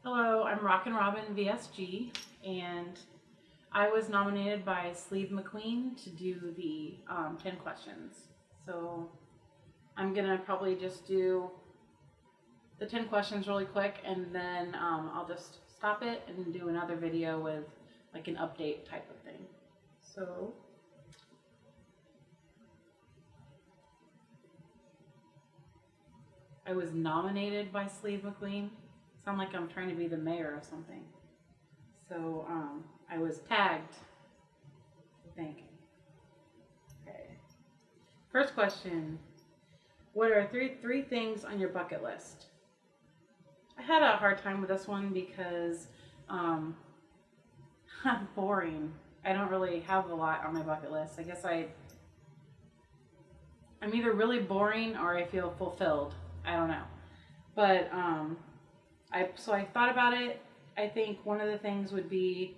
Hello, I'm Rockin' Robin VSG, and I was nominated by Sleeve McQueen to do the 10 questions. So I'm gonna probably just do the 10 questions really quick, and then I'll just stop it and do another video with like an update type of thing. So I was nominated by Sleeve McQueen. Sound like I'm trying to be the mayor of something. So I was tagged, I think. Okay. First question. What are three things on your bucket list? I had a hard time with this one because I'm boring. I don't really have a lot on my bucket list. I guess I'm either really boring or I feel fulfilled. I don't know. But so I thought about it. I think one of the things would be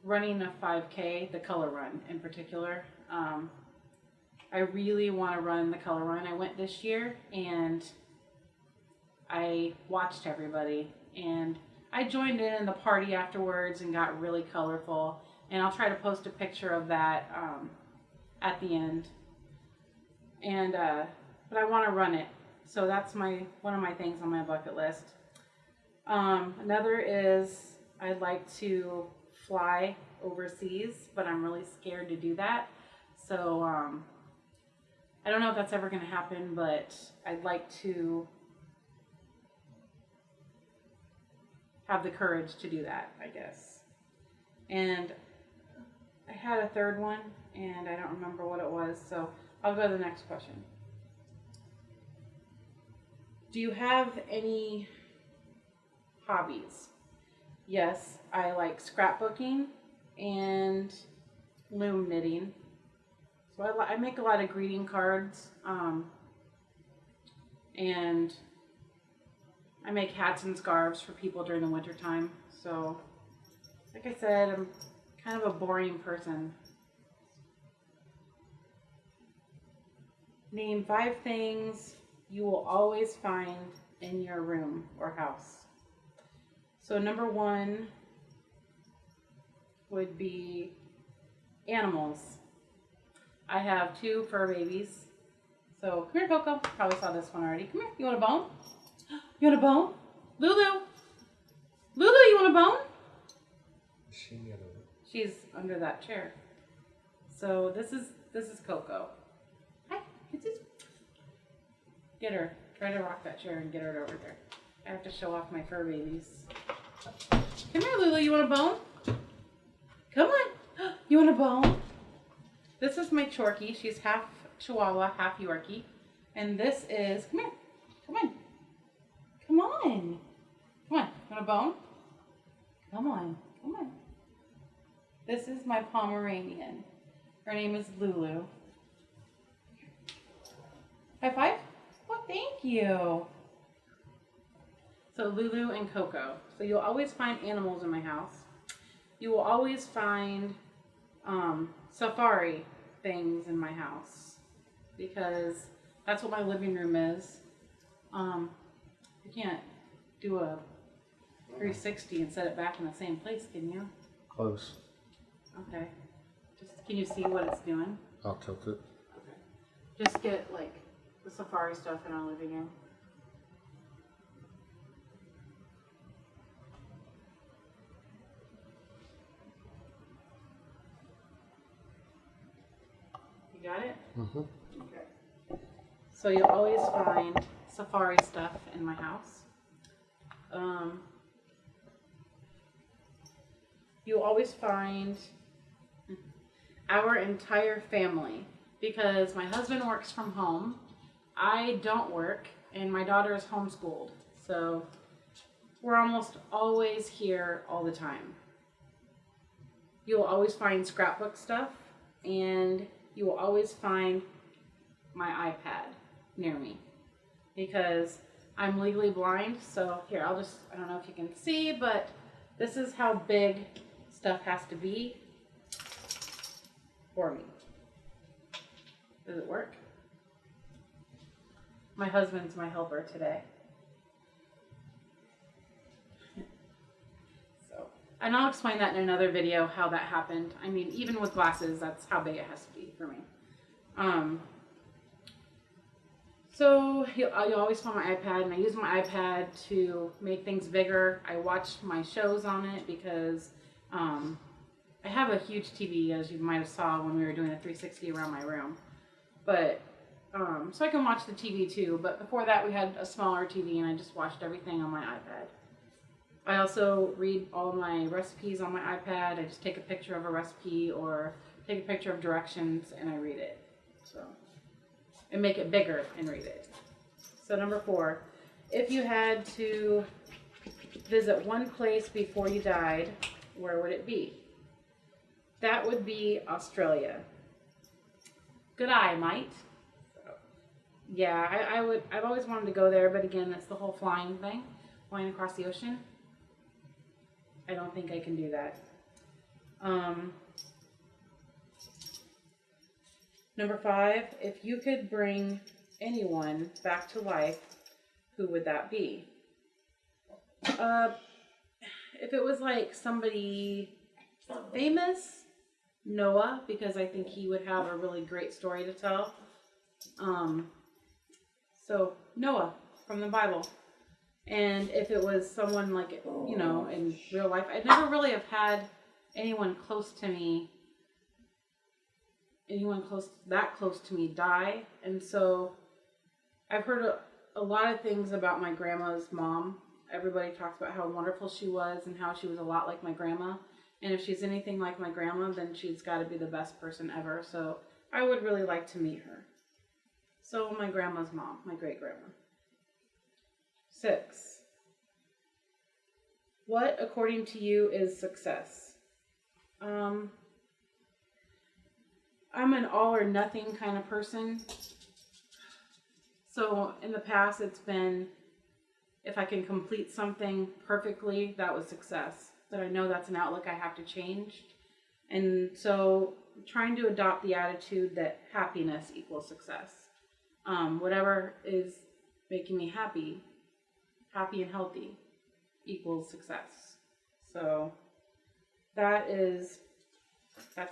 running a 5K, the color run in particular. I really want to run the color run. I went this year and I watched everybody, and I joined in the party afterwards and got really colorful. And I'll try to post a picture of that at the end. And but I want to run it, so that's one of my things on my bucket list. Another is I'd like to fly overseas, but I'm really scared to do that. So I don't know if that's ever going to happen, but I'd like to have the courage to do that, I guess. And I had a third one, and I don't remember what it was, so I'll go to the next question. Do you have any hobbies? Yes, I like scrapbooking and loom knitting. So I make a lot of greeting cards, and I make hats and scarves for people during the winter time. So, like I said, I'm kind of a boring person. Name 5 things you will always find in your room or house. So number 1 would be animals. I have 2 fur babies. So come here, Coco. Probably saw this one already. Come here. You want a bone? You want a bone? Lulu. Lulu, you want a bone? She's under that chair. So this is Coco. Hi. Get her. Try to rock that chair and get her over there. I have to show off my fur babies. Come here, Lulu. You want a bone? Come on. You want a bone? This is my Chorky. She's half Chihuahua, half Yorkie. And this is, come here. Come on. Come on. Come on. You want a bone? Come on. Come on. This is my Pomeranian. Her name is Lulu. High five? Oh, thank you. So Lulu and Coco. So you'll always find animals in my house. You will always find safari things in my house because that's what my living room is. You can't do a 360 and set it back in the same place, can you? Close. Okay. Can you see what it's doing? I'll tilt it. Okay. Just get like the safari stuff in our living room. You got it? Mm-hmm. Okay. So you'll always find safari stuff in my house. You'll always find our entire family because my husband works from home, I don't work, and my daughter is homeschooled. So we're almost always here all the time. You'll always find scrapbook stuff, and you will always find my iPad near me because I'm legally blind. So here, I don't know if you can see, but this is how big stuff has to be for me. Does it work? My husband's my helper today. and I'll explain that in another video how that happened. I mean, even with glasses, that's how big it has to be for me. So you always find my iPad, and I use my iPad to make things bigger. I watch my shows on it because I have a huge TV, as you might have saw when we were doing a 360 around my room. But so I can watch the TV too. But before that, we had a smaller TV, and I just watched everything on my iPad. I also read all my recipes on my iPad. I just take a picture of a recipe or take a picture of directions, and I read it. So. And make it bigger and read it. So number 4, if you had to visit one place before you died, where would it be? That would be Australia. Good eye, mate. So, yeah, I would. I've always wanted to go there, but again, it's the whole flying thing, flying across the ocean. I don't think I can do that. Number 5, if you could bring anyone back to life, who would that be? If it was like somebody famous, Noah, because I think he would have a really great story to tell. So Noah from the Bible. And if it was someone like, you know, in real life, I never really have had anyone close to me that close to me die. And so I've heard a lot of things about my grandma's mom. Everybody talks about how wonderful she was and how she was a lot like my grandma. And if she's anything like my grandma, then she's got to be the best person ever. So I would really like to meet her. So my grandma's mom, my great-grandma. 6. What, according to you, is success? I'm an all or nothing kind of person. So in the past, it's been, if I can complete something perfectly, that was success. But I know that's an outlook I have to change. And so trying to adopt the attitude that happiness equals success. Whatever is making me happy and healthy equals success. So that's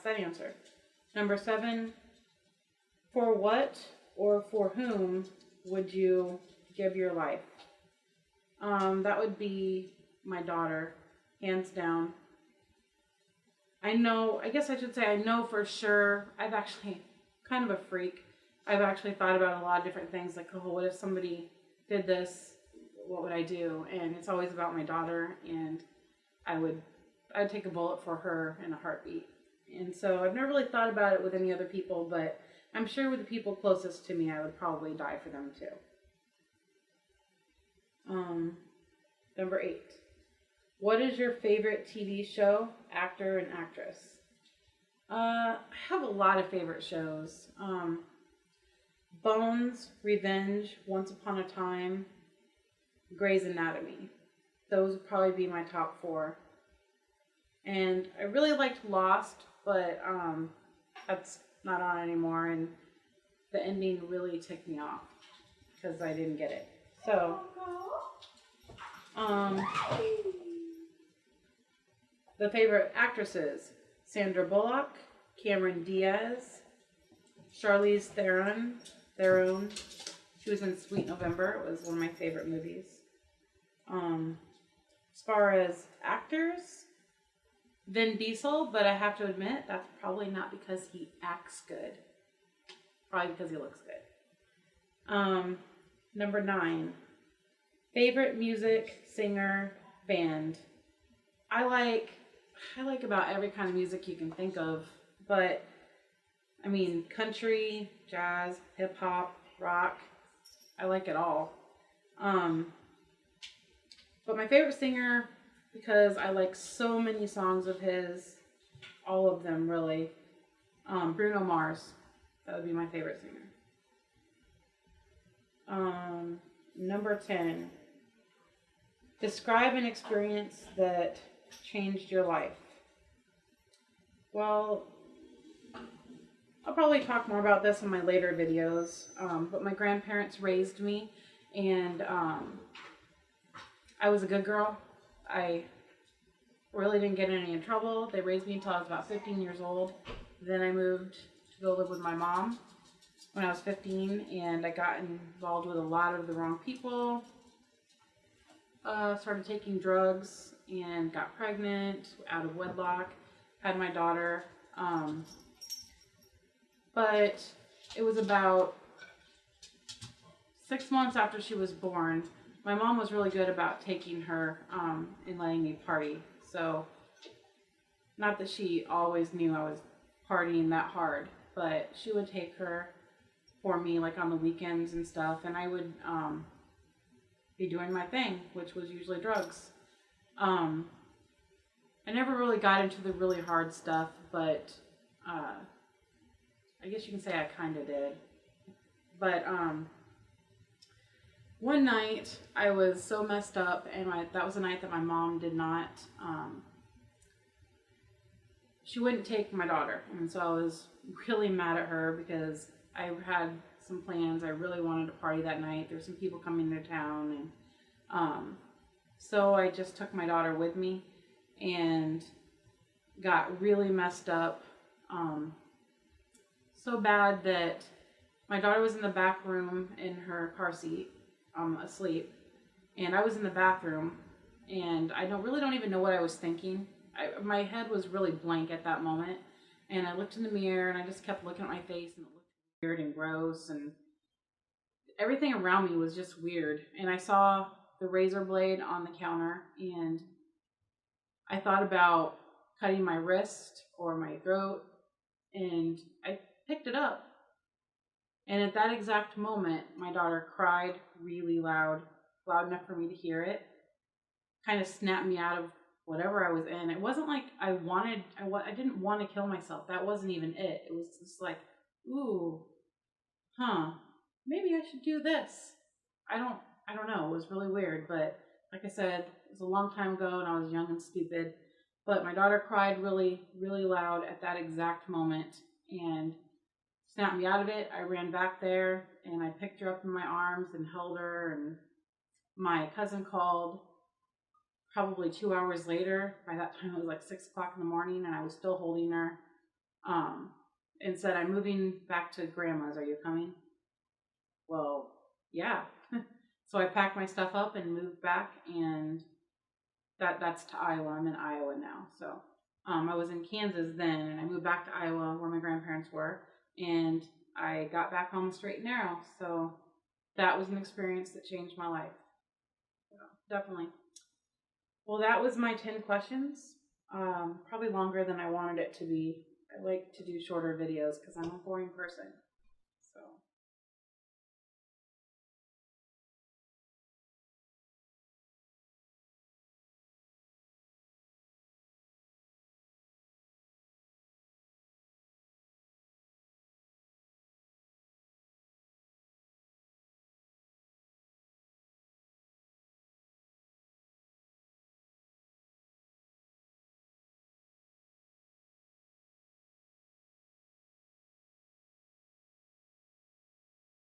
that answer. Number 7, for what or for whom would you give your life? That would be my daughter, hands down. I guess I should say I know for sure. I've actually, kind of a freak. I've actually thought about a lot of different things, like, oh, what if somebody did this? What would I do? And it's always about my daughter, and I'd take a bullet for her in a heartbeat. And so I've never really thought about it with any other people, but I'm sure with the people closest to me, I would probably die for them too. Number 8. What is your favorite TV show, actor, and actress? I have a lot of favorite shows. Bones, Revenge, Once Upon a Time, Grey's Anatomy. Those would probably be my top 4. And I really liked Lost, but that's not on anymore, and the ending really ticked me off because I didn't get it. So, the favorite actresses: Sandra Bullock, Cameron Diaz, Charlize Theron. She was in Sweet November. It was one of my favorite movies. As far as actors, Vin Diesel, but I have to admit that's probably not because he acts good. Probably because he looks good. Number 9. Favorite music, singer, band. I like about every kind of music you can think of, but I mean country, jazz, hip hop, rock. I like it all. But my favorite singer, because I like so many songs of his, all of them really, Bruno Mars. That would be my favorite singer. Number 10. Describe an experience that changed your life. Well, I'll probably talk more about this in my later videos, but my grandparents raised me, and I was a good girl. I Really didn't get in any trouble. They raised me until I was about 15 years old. Then I moved to go live with my mom when I was 15, and I got involved with a lot of the wrong people. Started taking drugs and got pregnant out of wedlock. Had my daughter. But it was about 6 months after she was born. My mom was really good about taking her and letting me party. So, not that she always knew I was partying that hard, but she would take her for me, like on the weekends and stuff, and I would be doing my thing, which was usually drugs. I never really got into the really hard stuff, but I guess you can say I kind of did. But one night I was so messed up, and that was a night that my mom did not. She wouldn't take my daughter, and so I was really mad at her because I had some plans. I really wanted to party that night. There were some people coming to town, and so I just took my daughter with me and got really messed up. So bad that my daughter was in the back room in her car seat, asleep, and I was in the bathroom, and I don't even know what I was thinking. My head was really blank at that moment, and I looked in the mirror, and I just kept looking at my face, and it looked weird and gross, and everything around me was just weird. And I saw the razor blade on the counter, and I thought about cutting my wrist or my throat, and I picked it up. And at that exact moment, my daughter cried really loud enough for me to hear it. Kind of snapped me out of whatever I was in. It wasn't like I didn't want to kill myself. That wasn't even it. It was just like, ooh, maybe I should do this. I don't know. It was really weird, but like I said, it was a long time ago and I was young and stupid. But my daughter cried really, really loud at that exact moment and snapped me out of it. I ran back there and I picked her up in my arms and held her, and my cousin called probably 2 hours later. By that time it was like 6 o'clock in the morning and I was still holding her, and said, "I'm moving back to grandma's. Are you coming?" Well, yeah. So I packed my stuff up and moved back, and that's to Iowa. I'm in Iowa now. So I was in Kansas then, and I moved back to Iowa where my grandparents were, and I got back on the straight and narrow. So that was an experience that changed my life. So, definitely. Well, that was my 10 questions. Probably longer than I wanted it to be. I like to do shorter videos because I'm a boring person.